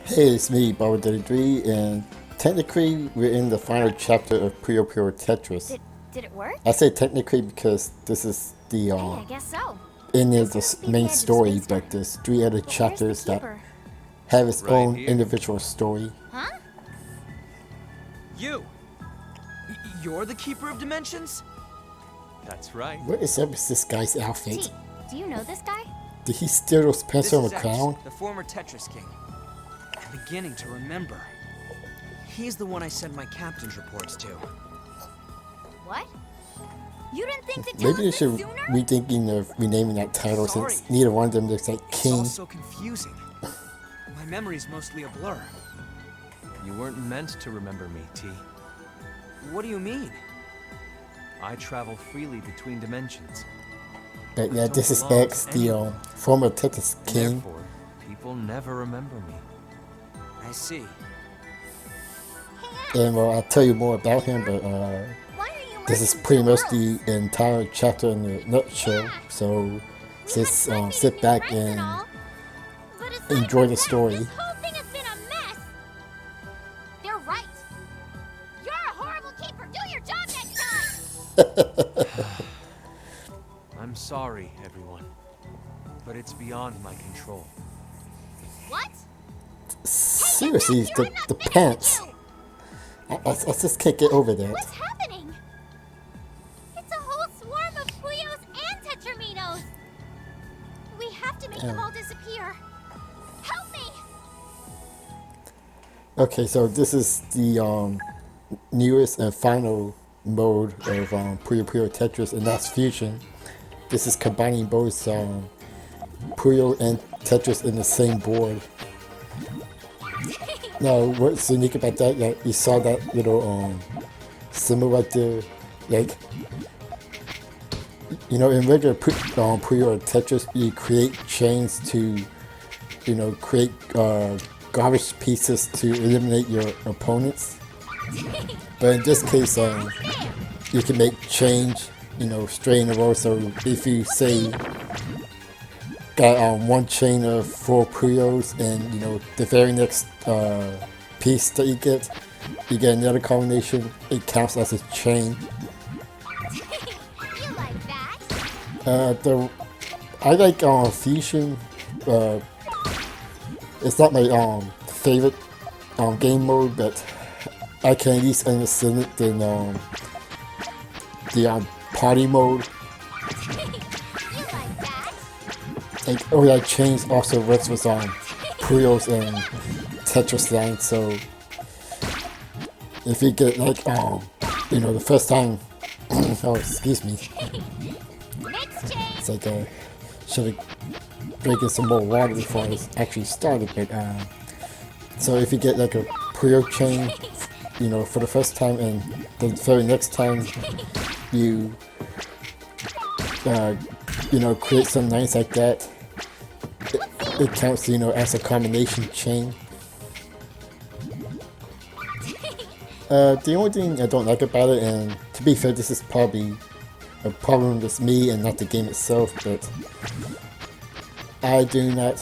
Hey, it's me, Bobber33, and technically we're in the final chapter of Puyo Puyo Tetris. Did it work? I say technically because this is the Hey, I guess so. end of This the must be the main edge of story, space-time. but there's three other But where's the chapters that keeper? have its Right own here. individual story. Huh? You! You're the Keeper of Dimensions? That's right. What is up with this guy's T, outfit? do you know this guy? Did he steal those This pencils is from a X, clown? the former Tetris King. I'm beginning to remember. He's the one I send my captain's reports to. What? You didn't think to tell Maybe they us should this sooner? be thinking of renaming that title since Sorry. neither one of them looks like It's all king. so confusing. My memory's mostly a blur. You weren't meant to remember me, T. What do you mean? I travel freely between dimensions. But yeah, Don't this is belong X, to the anyone. former Tetris king. Therefore, people never remember me. I see. Hey, And well, I'll tell you more about him, but why are you this is merging pretty two much worlds? the entire chapter in a nutshell. So We just had fun sit meeting new back friends and all, but aside enjoy from the that, story. This whole thing has been a mess. They're right. You're a horrible keeper. Do your job next time. I'm sorry, everyone. But it's beyond my control. What? Seriously, Hey, the I'm not finished pants. with you. I just can't get over that. What's happening? It's a whole swarm of Puyos and Tetraminos. We have to make them all disappear. Help me! Okay, so this is the newest and final mode of Puyo Puyo Tetris, and that's fusion. This is combining both Puyo and Tetris in the same board. Now, what's unique about that? Yeah, you saw that little symbol right there, like in regular Puyo or Tetris, you create chains to, create garbage pieces to eliminate your opponents. But in this case, you can make change, straight in a row. So if you say got one chain of 4 Puyos, and the very next piece that you get another combination. It counts as a chain. You like that? I like fusion. It's not my favorite game mode, but I can at least understand it in the party mode. You like that? Like, oh yeah, chains also works with Puyos and Tetris line. So if you get like the first time, oh excuse me, Next chain. it's like should have drinking some more water before I actually started. But so if you get like a Puyo chain, for the first time, and the very next time you create some lines like that, it counts as a combination chain. The only thing I don't like about it, and to be fair, this is probably a problem with me and not the game itself, but I do not.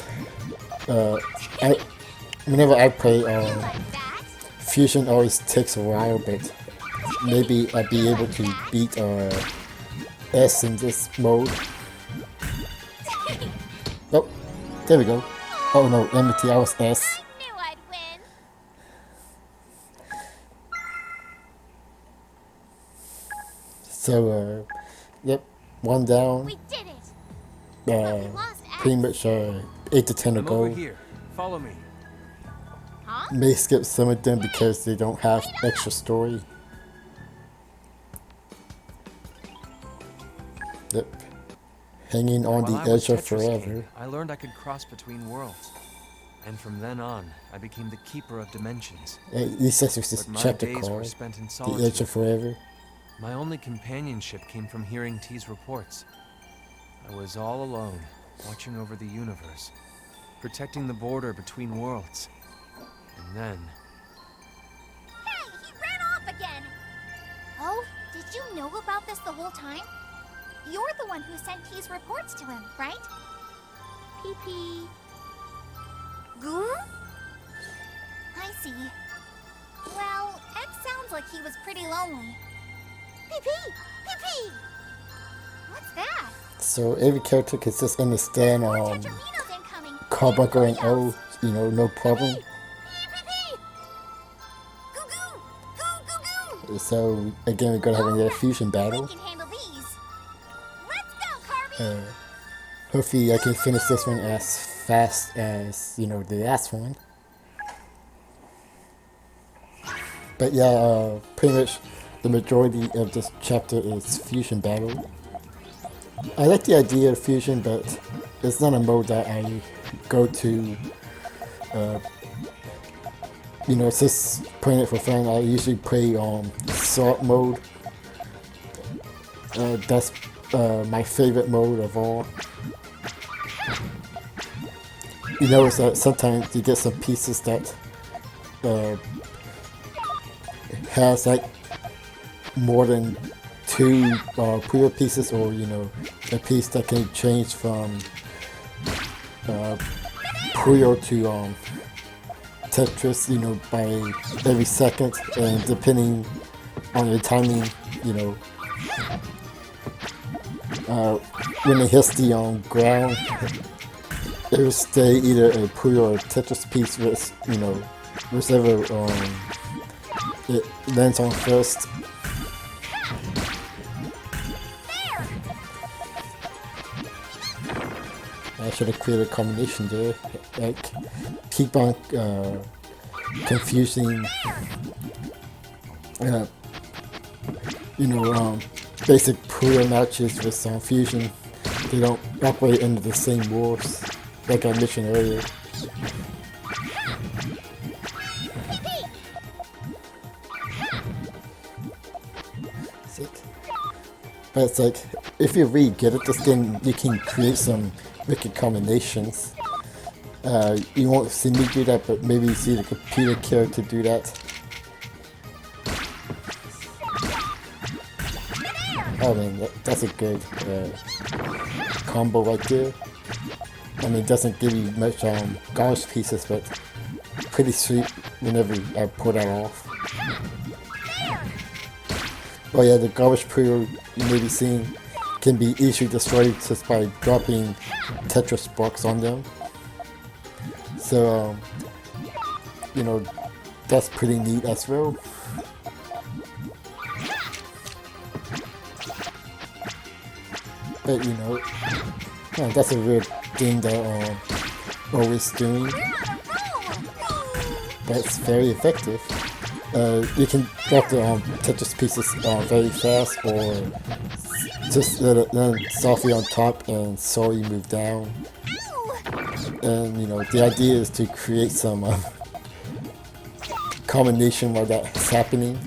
Whenever I play You like that? Fusion, always takes a while, but maybe I'll be able to beat S in this mode. Oh, there we go. Oh no, Enmity, I was S. I knew I'd win. So, yep, one down. We did it. Lost Pretty X. much 8 to 10 to I'm over go. here. Follow me. Huh? May skip some of them because they don't have extra story. Yep. Hanging on While I the was edge of Tetris King, forever. I learned I could cross between worlds. And from then on, I became the Keeper of Dimensions. At least that's what this But my chapter days were called. spent in The solitude. edge of forever. My only companionship came from hearing T's reports. I was all alone, watching over the universe, protecting the border between worlds. And then, Hey, he ran off again. Oh, did you know about this the whole time? You're the one who sent T's reports to him, right? PP. Guru? see. Well, X sounds like he was pretty lonely. Pee-pee! Pee-pee! What's that? So every character can just understand More Tetraminos incoming! Carbuncle and O, you know, no problem. Pee-pee! Goo-goo! Goo-goo-goo! So again, we're gonna have another fusion battle. We can handle these. Let's go, Kirby! Hopefully I can finish this one as fast as, you know, the last one. But yeah, pretty much the majority of this chapter is fusion battle. I like the idea of fusion, but it's not a mode that I go to. You know, it's just playing it for fun. I usually play sword mode. That's my favorite mode of all. You notice that sometimes you get some pieces that has like more than two Puyo pieces, or you know, a piece that can change from Puyo to Tetris, you know, by every second, and depending on your timing, you know, when it hits the ground, it will stay either a Puyo or Tetris piece with, you know, whichever it lands on first. I should have created a combination there, like keep on confusing, you know, basic Puyo matches with fusion. They don't operate under the same rules, like I mentioned earlier. But it's like, if you're really good at this game, you can create some wicked combinations. You won't see me do that, but maybe you see the computer character do that. Oh man, that's a good combo right there. I mean, it doesn't give you much garbage pieces, but pretty sweet whenever I pull that off. Oh yeah, the garbage Puyo you may be seeing can be easily destroyed just by dropping Tetris blocks on them. So, you know, that's pretty neat as well. But you know, that's a weird thing that always doing. That's very effective. You can drop the Tetris pieces very fast, or just let it land softly on top and slowly move down. And you know, the idea is to create some combination while that's happening.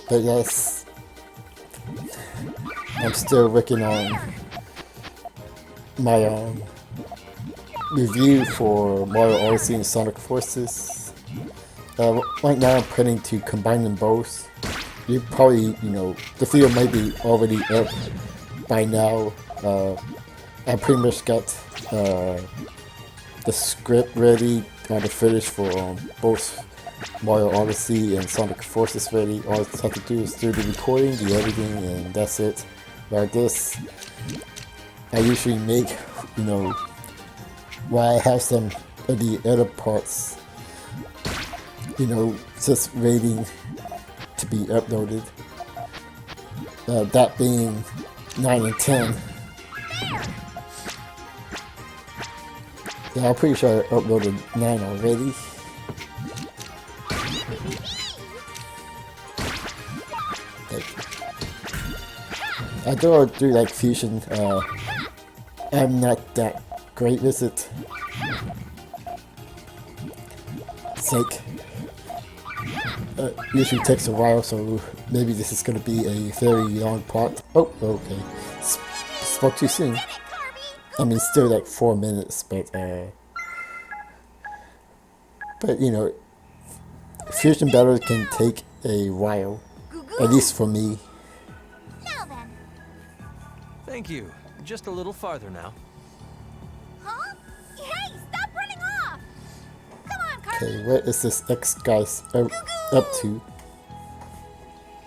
But yes, I'm still working on my review for Mario Odyssey and Sonic Forces. Right now I'm planning to combine them both. You probably, you know, the video might be already up by now. I pretty much got the script ready, the footage for both Mario Odyssey and Sonic Forces ready. All I have to do is do the recording, the editing, and that's it. Like this, I usually make, you know, while I have some of the other parts, you know, just waiting to be uploaded. That being 9 and 10. Yeah, I'm pretty sure I uploaded 9 already. I do like fusion. I'm not that great with it. It's like usually takes a while, so maybe this is going to be a very long part. Oh, okay. Spoke too soon. I mean, still like 4 minutes, but you know, fusion battles can take a while, at least for me. Thank you. Just a little farther now. Huh? Hey, stop running off! Come on, Carly! Okay, what is this X guy up to?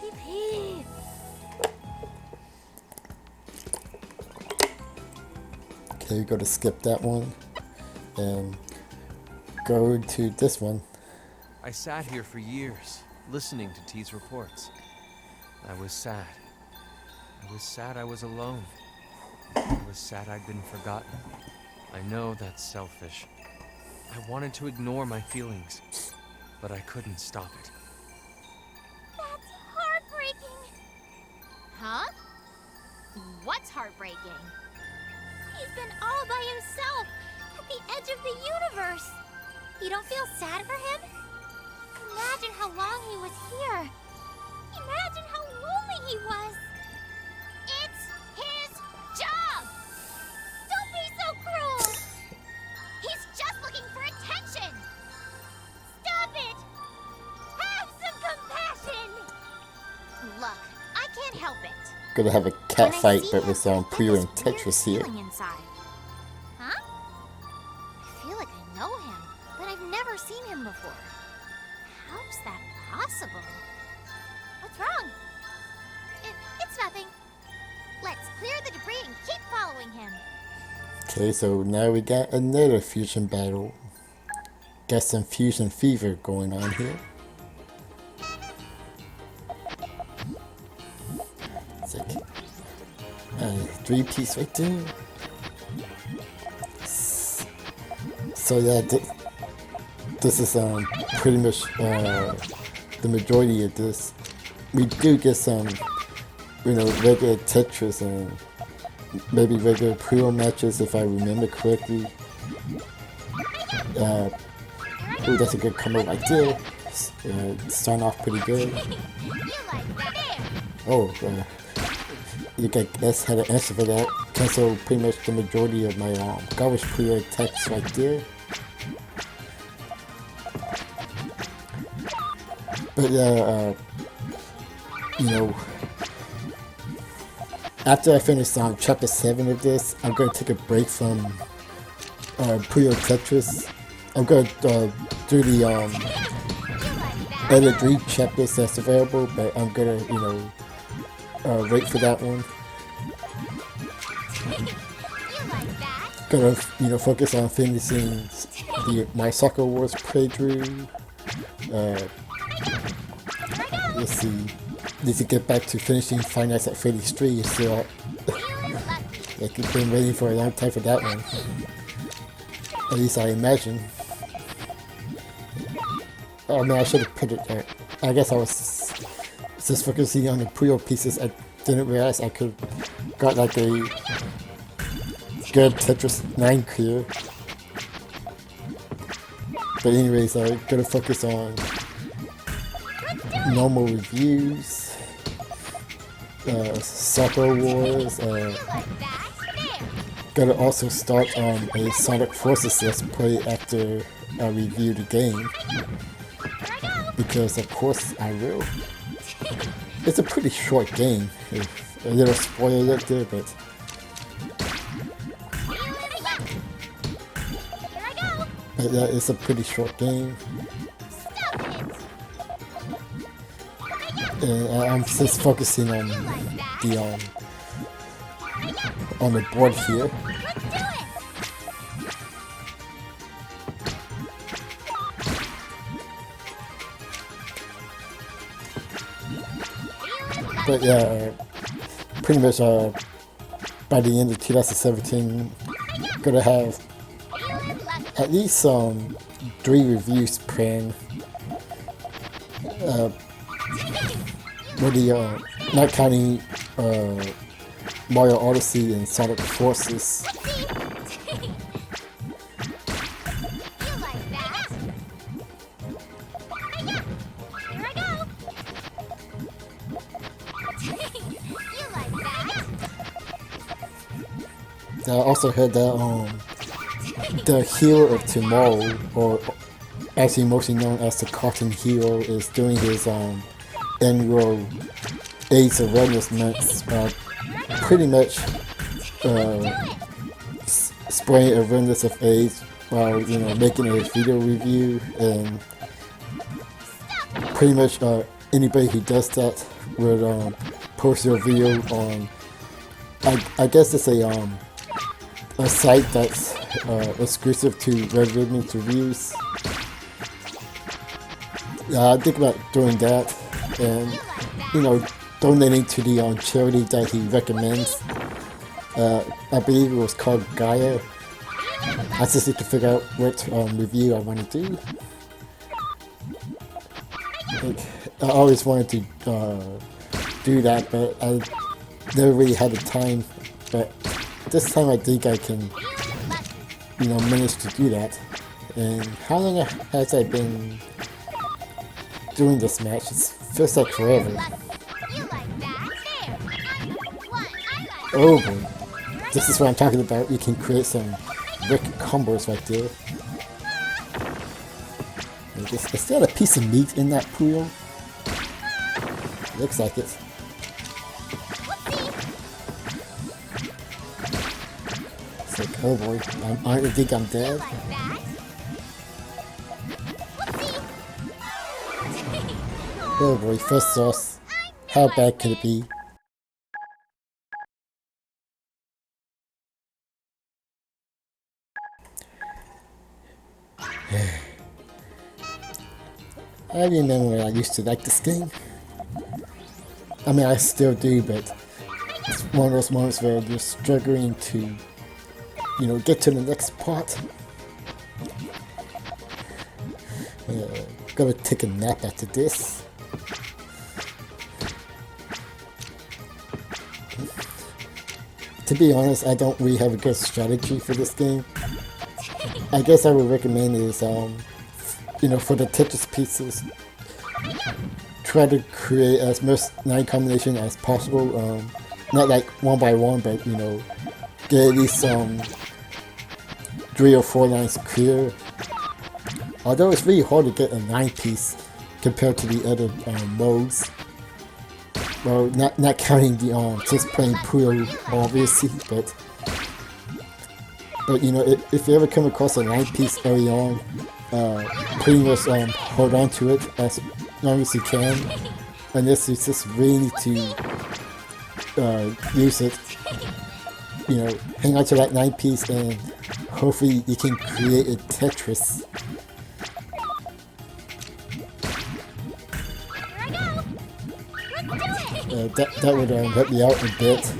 Peep, peep. Okay, we go to skip that one. And go to this one. I sat here for years, listening to T's reports. I was sad. I was sad I was alone. I was sad I'd been forgotten. I know that's selfish. I wanted to ignore my feelings, but I couldn't stop it. That's heartbreaking. Huh? What's heartbreaking? He's been all by himself, at the edge of the universe. You don't feel sad for him? Imagine how long he was here. Imagine how lonely he was. It's his job. Don't be so cruel. He's just looking for attention. Stop it. Have some compassion. Look, I can't help it. Gonna have a cat fight, but with Puyo and Tetris here. Inside. Huh? I feel like I know him, but I've never seen him before. How's that possible? What's wrong? It's nothing. Let's clear the debris and keep following him. Okay, so now we got another fusion battle. Got some fusion fever going on here. It's like a 3-piece right there. So yeah, this is pretty much the majority of this. We do get some, regular Tetris and maybe regular Puyo matches if I remember correctly. Ooh, that's a good combo right there. Starting off pretty good. Oh, you guys had an answer for that. Cancel pretty much the majority of my garbage Puyo attacks right there. But yeah, after I finish chapter 7 of this, I'm going to take a break from Puyo Tetris. I'm going to do the other 3 chapters that's available, but I'm going to, wait for that one. Gonna, focus on finishing my Soccer Wars playthrough. Let's see. Need to get back to finishing Five Nights at Freddy's 3. So, like, I've been waiting for a long time for that one. At least I imagine. Oh man, I should have put it there. I guess I was just focusing on the Puyo pieces. I didn't realize I could got like a good Tetris 9 clear. But anyways, I'm gonna focus on normal reviews, Soccer Wars, gonna also start a Sonic Forces Let's Play after I review the game, because of course I will. It's a pretty short game, a little spoiler alert there, but yeah, it's a pretty short game. I'm just focusing on the board here. But yeah, pretty much by the end of 2017, gonna have at least 3 reviews planned. Really, not counting Mario Odyssey and Sonic Forces. I also heard that the Hero of Tomorrow, or actually mostly known as the Cartoon Hero, is doing his annual AIDS awareness month, pretty much spreading awareness of AIDS while making a video review, and pretty much anybody who does that would post their video on. I guess it's a site that's exclusive to Red Ribbon's reviews. I think about doing that, and donating to the charity that he recommends. I believe it was called Gaia. I just need to figure out what review I want to do. Like, I always wanted to do that, but I never really had the time. But this time I think I can, manage to do that. And how long has I been doing this match? It feels like forever. Oh boy. This is what I'm talking about. You can create some wicked combos right there. Is there a piece of meat in that Puyo? Looks like it. It's like, oh boy, I think I'm dead. Oh boy, first sauce. How bad could it be? I remember when I used to like this game. I mean, I still do, but it's one of those moments where you're struggling to, get to the next part. Gotta take a nap after this. To be honest, I don't really have a good strategy for this game. I guess I would recommend is, for the Tetris pieces, try to create as much line combination as possible. Not like one by one, but get at least 3 or 4 lines clear. Although it's really hard to get a 9 piece compared to the other modes. Well, not counting the just playing Puyo, obviously, but if you ever come across a 9 piece early on, pretty much hold on to it as long as you can, unless you just really need to use it. Hang on to that 9 piece, and hopefully you can create a Tetris. That would help me out a bit.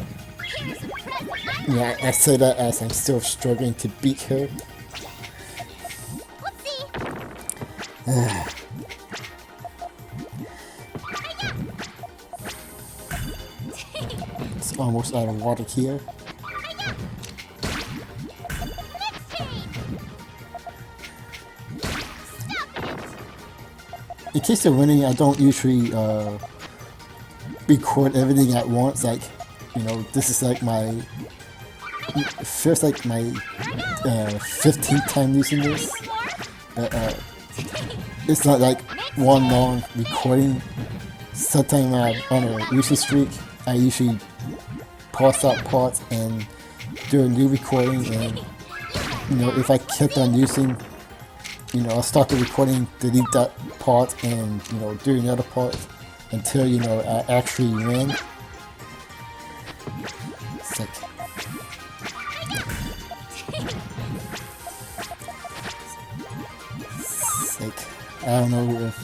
I say that as I'm still struggling to beat her. It's almost out of water here. In case you're wondering, I don't usually record everything at once. Like, this is like feels like my 15th time using this. It's not like one long recording. Sometimes on a usual streak, I usually pause out parts and do a new recording, and if I kept on using, I'll start the recording, delete that part, and do another part until I actually win. It's like, I don't know if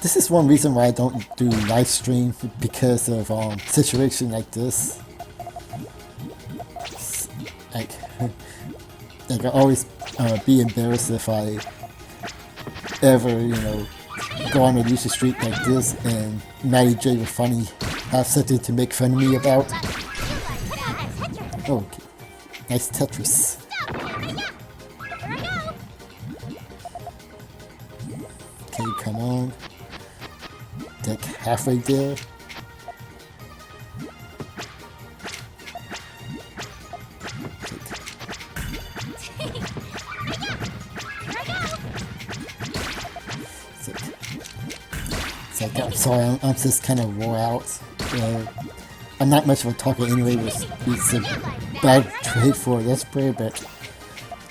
this is one reason why I don't do live stream, because of situation like this. Like I always be embarrassed if I ever go on a user streak like this and Maddie J with Funny have something to make fun of me about. Oh, okay. Nice Tetris. Okay, come on. Like halfway there. I'm sorry, I'm just kind of wore out. I'm not much of a talker anyway. It's a bad trade for this player, but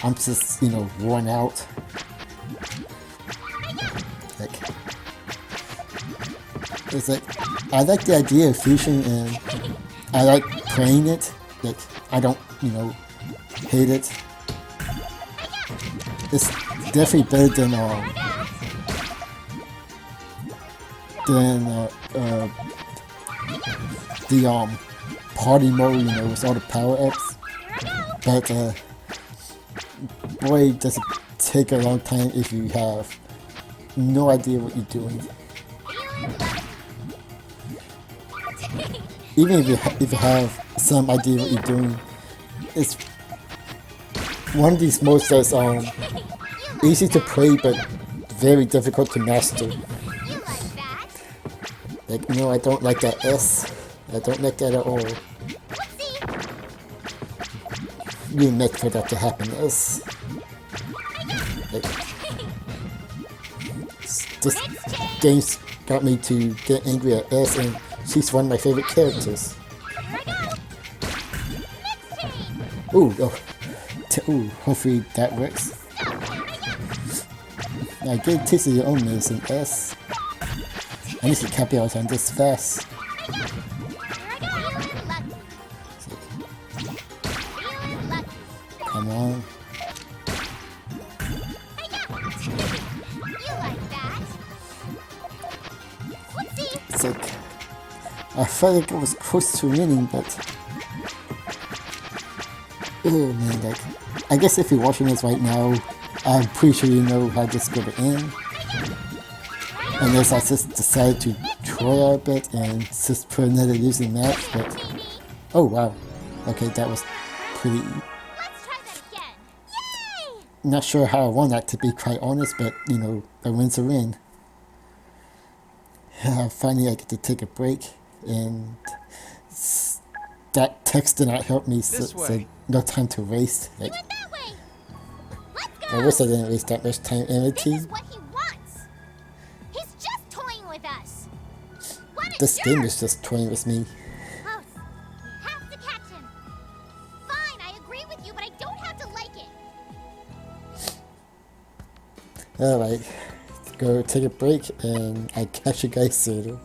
I'm just, you know, worn out. Like, it's like, I like the idea of fusion and I like playing it. Like, I don't, you know, hate it. It's definitely better than the party mode, you know, with all the power-ups. But boy, does it take a long time if you have no idea what you're doing. Even if you have some idea what you're doing, it's one of these modes that's easy to play but very difficult to master. Like, no, I don't like that S. I don't like that at all. You meant for that to happen, S. Like, this game's got me to get angry at S, and she's one of my favorite characters. Ooh, ooh, hopefully that works. Now get a taste of your own medicine, S. I need to capitalize on this fast. Come on. It's like, I felt like it was close to winning, but oh man, like, I guess if you're watching this right now, I'm pretty sure you know how this is going to end. Unless I just decide to try out a bit and just put another losing match, but oh wow, okay, that was pretty. Not sure how I won that, to be quite honest, but you know, a win's a win. Finally, I get to take a break, and that text did not help me, so no time to waste. Like, I wish I didn't waste that much time and energy. This game is just toying with me. Have to catch him. Fine, I agree with you, but I don't have to like it. Alright, go take a break, and I catch you guys later.